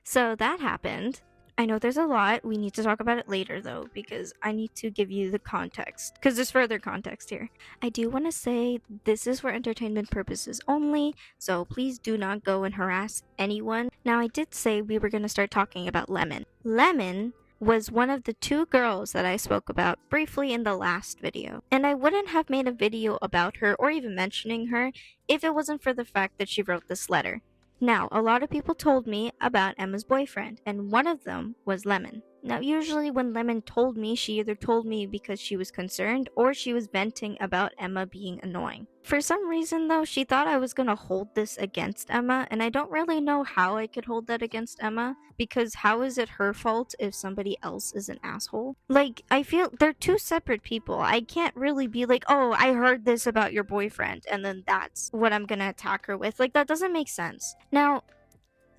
So that happened. I know there's a lot. We need to talk about it later, though, because I need to give you the context. Because there's further context here. I do want to say this is for entertainment purposes only, so please do not go and harass anyone. Now, I did say we were going to start talking about Lemon. Lemon was one of the two girls that I spoke about briefly in the last video. And I wouldn't have made a video about her or even mentioning her if it wasn't for the fact that she wrote this letter. Now, a lot of people told me about Emma's boyfriend, and one of them was Lemon. Now, usually when Lemon told me, she either told me because she was concerned or she was venting about Emma being annoying. For some reason, though, she thought I was gonna hold this against Emma, and I don't really know how I could hold that against Emma, because how is it her fault if somebody else is an asshole? Like, I feel they're two separate people. I can't really be like, oh, I heard this about your boyfriend, and then that's what I'm gonna attack her with. Like, that doesn't make sense. Now,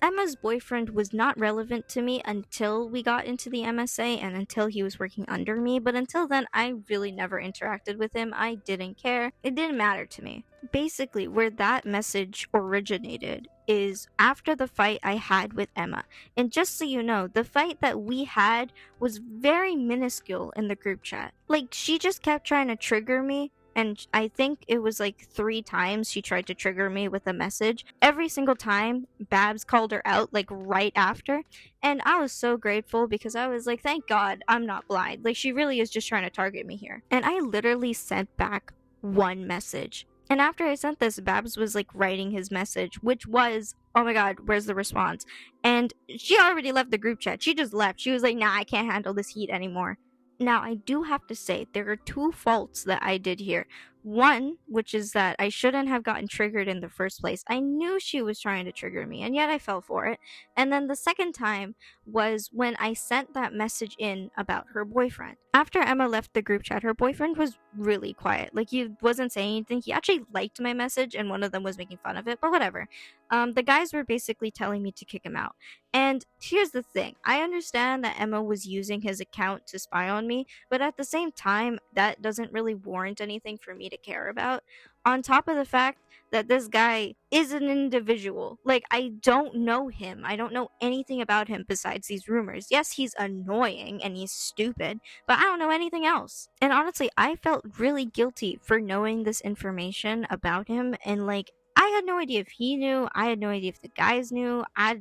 Emma's boyfriend was not relevant to me until we got into the MSA and until he was working under me, but until then, I really never interacted with him. I didn't care. It didn't matter to me. Basically, where that message originated is after the fight I had with Emma. And just so you know, the fight that we had was very minuscule in the group chat. Like, she just kept trying to trigger me And I think it was like 3 times she tried to trigger me with a message. Every single time, Babs called her out, like right after. And I was so grateful because I was like, thank God I'm not blind. Like, she really is just trying to target me here. And I literally sent back one message. And after I sent this, Babs was like writing his message, which was, oh my God, where's the response? And she already left the group chat. She just left. She was like, nah, I can't handle this heat anymore. Now, I do have to say, there are 2 faults that I did here. One, which is that I shouldn't have gotten triggered in the first place. I knew she was trying to trigger me, and yet I fell for it. And then the second time was when I sent that message in about her boyfriend. After Emma left the group chat, her boyfriend was really quiet. Like, he wasn't saying anything. He actually liked my message, and one of them was making fun of it, but whatever. The guys were basically telling me to kick him out. And here's the thing, I understand that Emma was using his account to spy on me, but at the same time, that doesn't really warrant anything for me to care about. On top of the fact that this guy is an individual. Like, I don't know him. I don't know anything about him besides these rumors. Yes, he's annoying and he's stupid, but I don't know anything else. And honestly, I felt really guilty for knowing this information about him, and like, I had no idea if he knew. I had no idea if the guys knew. I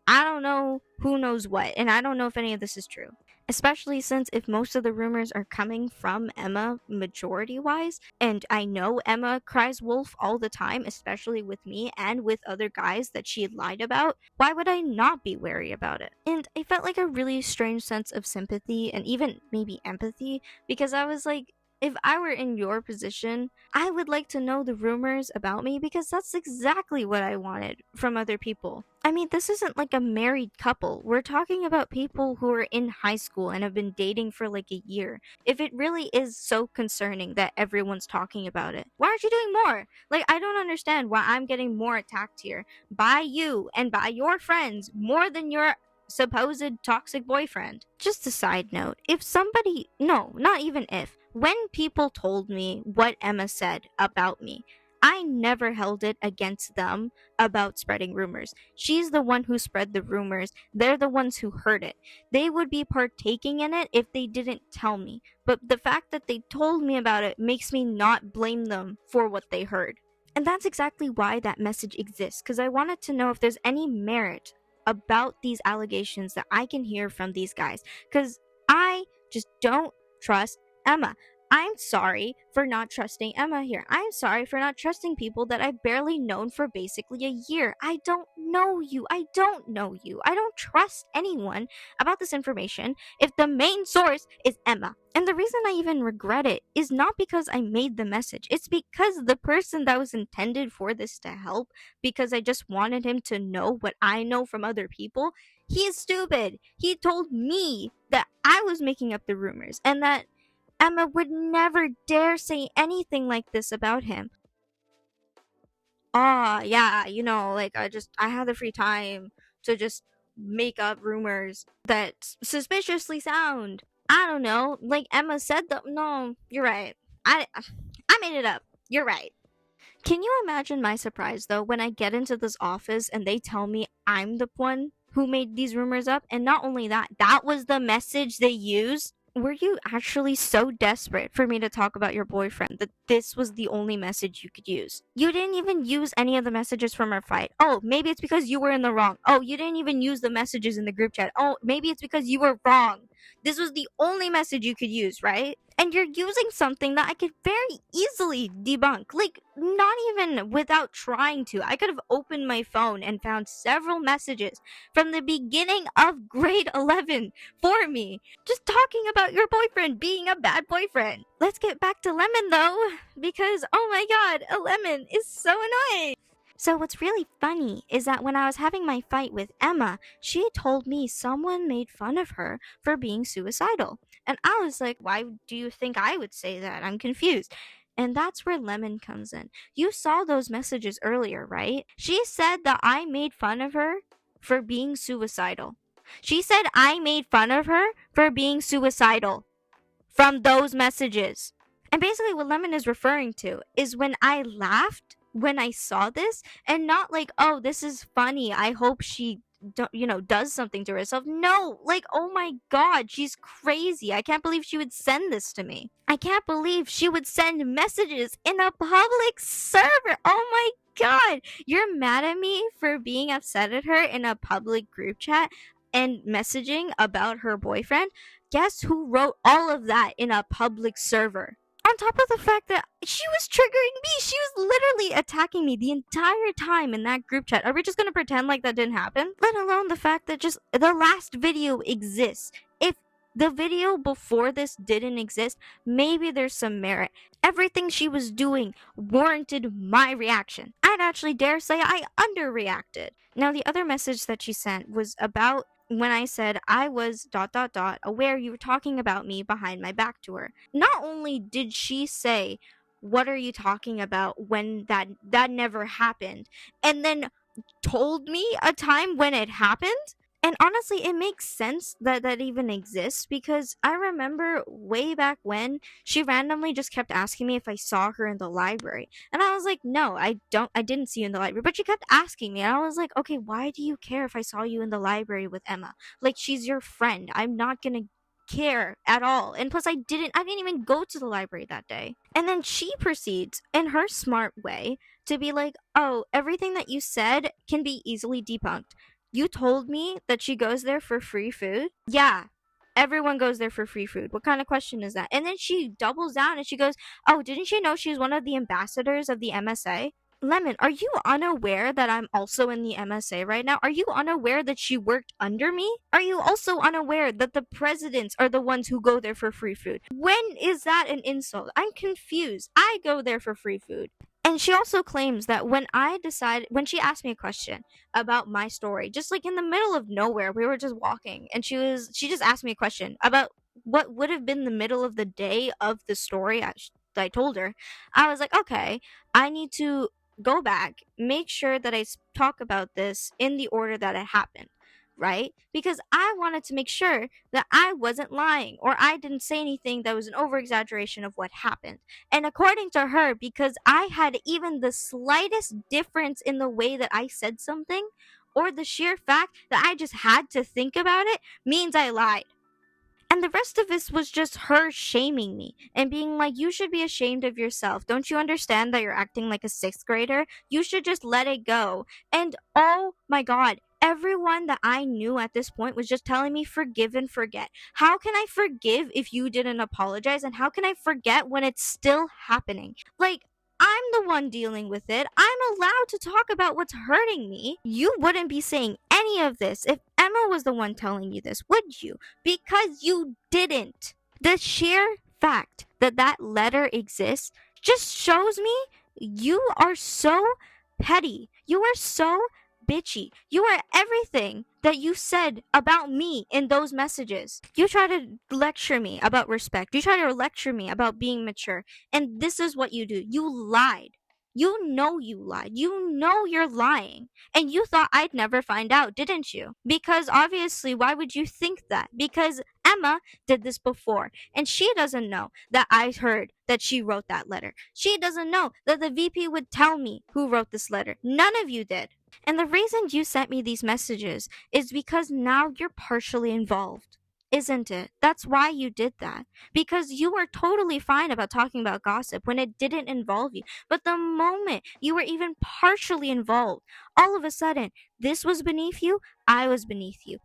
don't know who knows what, and I don't know if any of this is true. Especially since if most of the rumors are coming from Emma majority wise, and I know Emma cries wolf all the time, especially with me and with other guys that she had lied about, why would I not be wary about it? And I felt like a really strange sense of sympathy and even maybe empathy, because I was like, if I were in your position, I would like to know the rumors about me because that's exactly what I wanted from other people. I mean, this isn't like a married couple. We're talking about people who are in high school and have been dating for like a year. If it really is so concerning that everyone's talking about it, why aren't you doing more? Like, I don't understand why I'm getting more attacked here by you and by your friends more than your supposed toxic boyfriend. Just a side note, if somebody, no, not even if, when people told me what Emma said about me, I never held it against them about spreading rumors. She's the one who spread the rumors. They're the ones who heard it. They would be partaking in it if they didn't tell me. But the fact that they told me about it makes me not blame them for what they heard. And that's exactly why that message exists, because I wanted to know if there's any merit about these allegations that I can hear from these guys, because I just don't trust Emma. I'm sorry for not trusting Emma here. I'm sorry for not trusting people that I've barely known for basically a year. I don't know you. I don't know you. I don't trust anyone about this information if the main source is Emma. And the reason I even regret it is not because I made the message. It's because the person that was intended for this to help, because I just wanted him to know what I know from other people, he is stupid. He told me that I was making up the rumors and that Emma would never dare say anything like this about him. Yeah, like I had the free time to just make up rumors that suspiciously sound. I don't know, like Emma said that. No, you're right. I made it up. You're right. Can you imagine my surprise though when I get into this office and they tell me I'm the one who made these rumors up, and not only that, that was the message they used? Were you actually so desperate for me to talk about your boyfriend that this was the only message you could use? You didn't even use any of the messages from our fight. Oh, maybe it's because you were in the wrong. Oh, you didn't even use the messages in the group chat. Oh, maybe it's because you were wrong. This was the only message you could use, right? And you're using something that I could very easily debunk. Like, not even without trying to. I could have opened my phone and found several messages from the beginning of grade 11 for me, just talking about your boyfriend being a bad boyfriend. Let's get back to Lemon though, because oh my god, a Lemon is so annoying. So what's really funny is that when I was having my fight with Emma, she told me someone made fun of her for being suicidal. And I was like, why do you think I would say that? I'm confused. And that's where Lemon comes in. You saw those messages earlier, right? She said that I made fun of her for being suicidal. She said I made fun of her for being suicidal from those messages. And basically what Lemon is referring to is when I laughed when I saw this, and not like, oh, this is funny, I hope she does something to herself. No, like, oh my god, she's crazy. I can't believe she would send this to me. I can't believe she would send messages in a public server. Oh my god, you're mad at me for being upset at her in a public group chat and messaging about her boyfriend. Guess who wrote all of that in a public server? On top of the fact that she was triggering me, she was literally attacking me the entire time in that group chat. Are we just gonna pretend like that didn't happen? Let alone the fact that just the last video exists. If the video before this didn't exist, maybe there's some merit. Everything she was doing warranted my reaction. I'd actually dare say I underreacted. Now, the other message that she sent was about when I said I was ... aware you were talking about me behind my back to her. Not only did she say, "What are you talking about?" when that never happened, and then told me a time when it happened. And honestly, it makes sense that that even exists, because I remember way back when she randomly just kept asking me if I saw her in the library. And I was like, no, I didn't see you in the library. But she kept asking me, and I was like, okay, why do you care if I saw you in the library with Emma? Like, she's your friend. I'm not gonna care at all. And plus, I didn't even go to the library that day. And then she proceeds in her smart way to be like, oh, everything that you said can be easily debunked. You told me that she goes there for free food? Yeah, everyone goes there for free food. What kind of question is that? And then she doubles down and she goes, oh, didn't you know she's one of the ambassadors of the MSA? Lemon, are you unaware that I'm also in the MSA right now? Are you unaware that she worked under me? Are you also unaware that the presidents are the ones who go there for free food? When is that an insult? I'm confused. I go there for free food. And she also claims that when she asked me a question about my story, just like in the middle of nowhere, we were just walking, and she just asked me a question about what would have been the middle of the day of the story I told her. I was like, okay, I need to go back, make sure that I talk about this in the order that it happened, right? Because I wanted to make sure that I wasn't lying or I didn't say anything that was an over-exaggeration of what happened. And according to her, because I had even the slightest difference in the way that I said something, or the sheer fact that I just had to think about it, means I lied. And the rest of this was just her shaming me and being like, you should be ashamed of yourself. Don't you understand that you're acting like a sixth grader? You should just let it go. And oh my god, everyone that I knew at this point was just telling me forgive and forget. How can I forgive if you didn't apologize? And how can I forget when it's still happening? Like, I'm the one dealing with it. I'm allowed to talk about what's hurting me. You wouldn't be saying any of this if Emma was the one telling you this, would you? Because you didn't. The sheer fact that that letter exists just shows me you are so petty. You are so bitchy. You are everything that you said about me in those messages. You try to lecture me about respect. You try to lecture me about being mature. And this is what you do. You lied. You know you lied. You know you're lying. And you thought I'd never find out, didn't you? Because obviously, why would you think that? Because Emma did this before. And she doesn't know that I heard that she wrote that letter. She doesn't know that the VP would tell me who wrote this letter. None of you did. And the reason you sent me these messages is because now you're partially involved. Isn't it? That's why you did that. Because you were totally fine about talking about gossip when it didn't involve you. But the moment you were even partially involved, all of a sudden, this was beneath you, I was beneath you.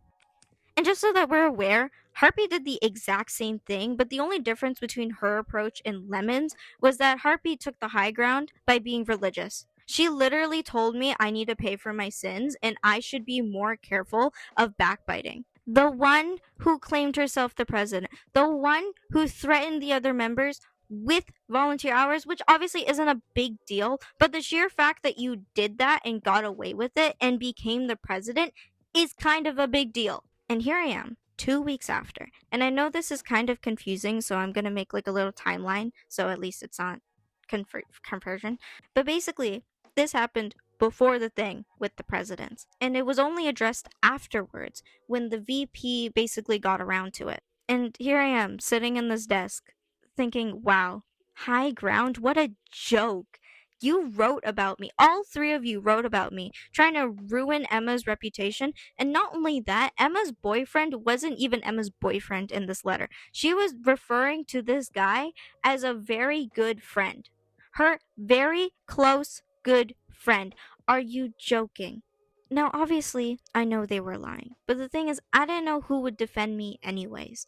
And just so that we're aware, Harpy did the exact same thing, but the only difference between her approach and Lemon's was that Harpy took the high ground by being religious. She literally told me I need to pay for my sins and I should be more careful of backbiting. The one who claimed herself the president, the one who threatened the other members with volunteer hours, which obviously isn't a big deal, but the sheer fact that you did that and got away with it and became the president is kind of a big deal. And here I am, 2 weeks after. And I know this is kind of confusing, so I'm going to make like a little timeline, so at least it's not conversion. But basically, this happened before the thing with the presidents. And it was only addressed afterwards when the VP basically got around to it. And here I am, sitting in this desk, thinking, wow, high ground, what a joke. You wrote about me. All three of you wrote about me, trying to ruin Emma's reputation. And not only that, Emma's boyfriend wasn't even Emma's boyfriend in this letter. She was referring to this guy as a very good friend. Her very close, good friend. Are you joking? Now, obviously, I know they were lying. But the thing is, I didn't know who would defend me anyways.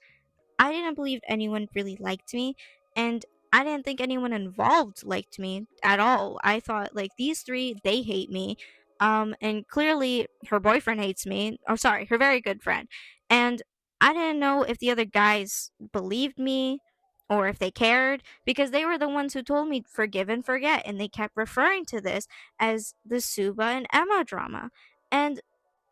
I didn't believe anyone really liked me, and I didn't think anyone involved liked me at all. I thought, like, these three, they hate me. And clearly her boyfriend hates me. Oh, sorry, her very good friend. And I didn't know if the other guys believed me or if they cared, because they were the ones who told me forgive and forget, and they kept referring to this as the Suba and Emma drama. And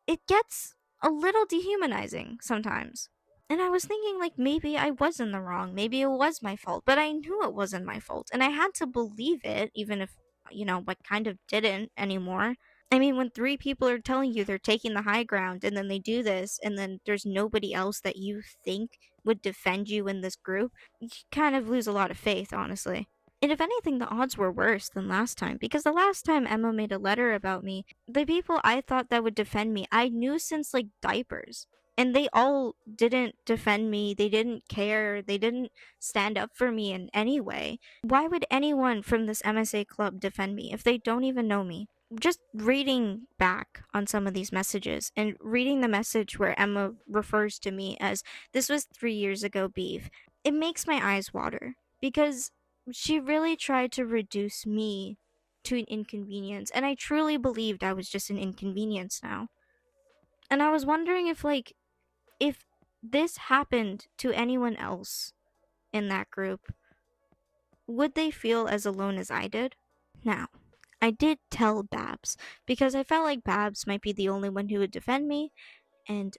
it gets a little dehumanizing sometimes. And I was thinking, like, maybe I was in the wrong. Maybe it was my fault. But I knew it wasn't my fault. And I had to believe it, even if, I kind of didn't anymore. I mean, when three people are telling you they're taking the high ground and then they do this, and then there's nobody else that you think would defend you in this group, you kind of lose a lot of faith, honestly. And if anything, the odds were worse than last time, because the last time Emma made a letter about me, the people I thought that would defend me, I knew since like diapers. And they all didn't defend me, they didn't care, they didn't stand up for me in any way. Why would anyone from this MSA club defend me if they don't even know me? Just reading back on some of these messages and reading the message where Emma refers to me as this was 3 years ago beef, it makes my eyes water, because she really tried to reduce me to an inconvenience, and I truly believed I was just an inconvenience now. And I was wondering if this happened to anyone else in that group, would they feel as alone as I did? Now, I did tell Babs, because I felt like Babs might be the only one who would defend me, and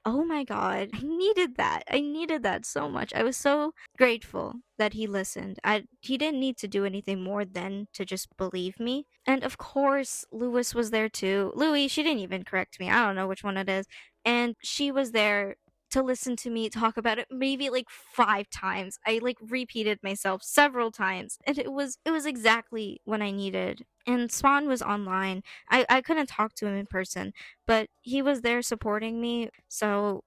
oh my god, I needed that. I needed that so much. I was so grateful that he listened. He didn't need to do anything more than to just believe me. And of course, Lewis was there too. Louie, she didn't even correct me. I don't know which one it is. And she was there to listen to me talk about it maybe like 5 times. I like repeated myself several times, and it was exactly what I needed. And Swan was online. I couldn't talk to him in person, but he was there supporting me, so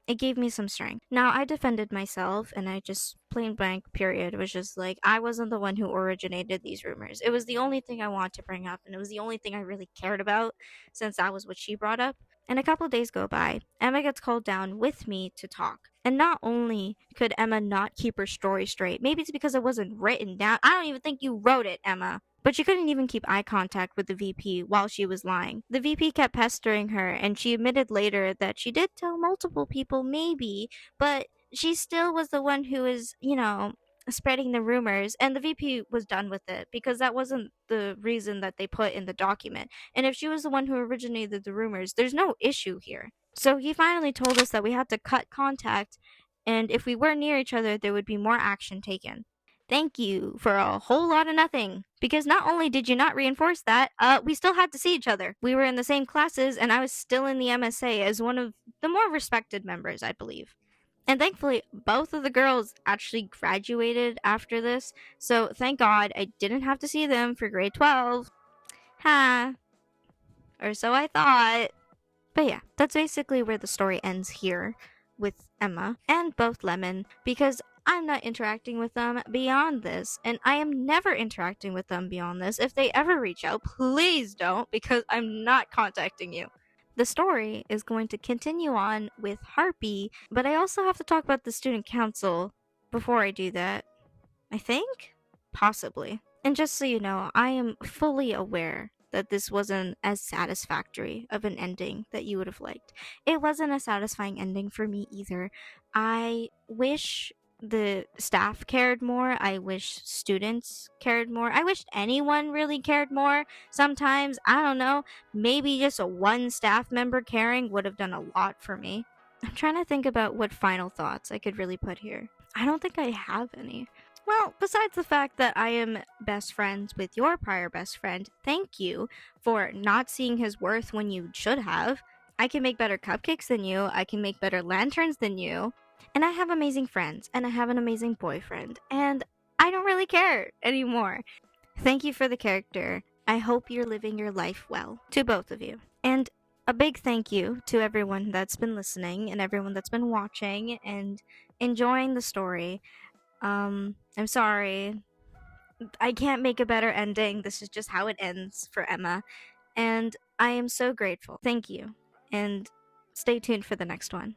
it gave me some strength. Now, I defended myself, and I just plain blank period was just like, I wasn't the one who originated these rumors. It was the only thing I wanted to bring up, and it was the only thing I really cared about, since that was what she brought up. And a couple of days go by. Emma gets called down with me to talk. And not only could Emma not keep her story straight, maybe it's because it wasn't written down. I don't even think you wrote it, Emma. But she couldn't even keep eye contact with the VP while she was lying. The VP kept pestering her, and she admitted later that she did tell multiple people, maybe, but she still was the one who was, spreading the rumors, and the VP was done with it because that wasn't the reason that they put in the document. And if she was the one who originated the rumors, there's no issue here. So he finally told us that we had to cut contact, and if we were near each other, there would be more action taken. Thank you for a whole lot of nothing. Because not only did you not reinforce that, we still had to see each other. We were in the same classes, and I was still in the MSA as one of the more respected members, I believe. And thankfully, both of the girls actually graduated after this, so thank God I didn't have to see them for grade 12. Ha. Or so I thought. But yeah, that's basically where the story ends here with Emma and both Lemon, because I'm not interacting with them beyond this, and I am never interacting with them beyond this. If they ever reach out, please don't, because I'm not contacting you. The story is going to continue on with Harpy, but I also have to talk about the student council before I do that. I think? Possibly. And just so you know, I am fully aware that this wasn't as satisfactory of an ending that you would have liked. It wasn't a satisfying ending for me either. I wish the staff cared more. I wish students cared more. I wish anyone really cared more. Sometimes, I don't know, maybe just a one staff member caring would have done a lot for me. I'm trying to think about what final thoughts I could really put here. I don't think I have any. Well, besides the fact that I am best friends with your prior best friend, thank you for not seeing his worth when you should have. I can make better cupcakes than you. I can make better lanterns than you. And I have amazing friends, and I have an amazing boyfriend, and I don't really care anymore. Thank you for the character. I hope you're living your life well. To both of you. And a big thank you to everyone that's been listening and everyone that's been watching and enjoying the story. I'm sorry. I can't make a better ending. This is just how it ends for Emma. And I am so grateful. Thank you. And stay tuned for the next one.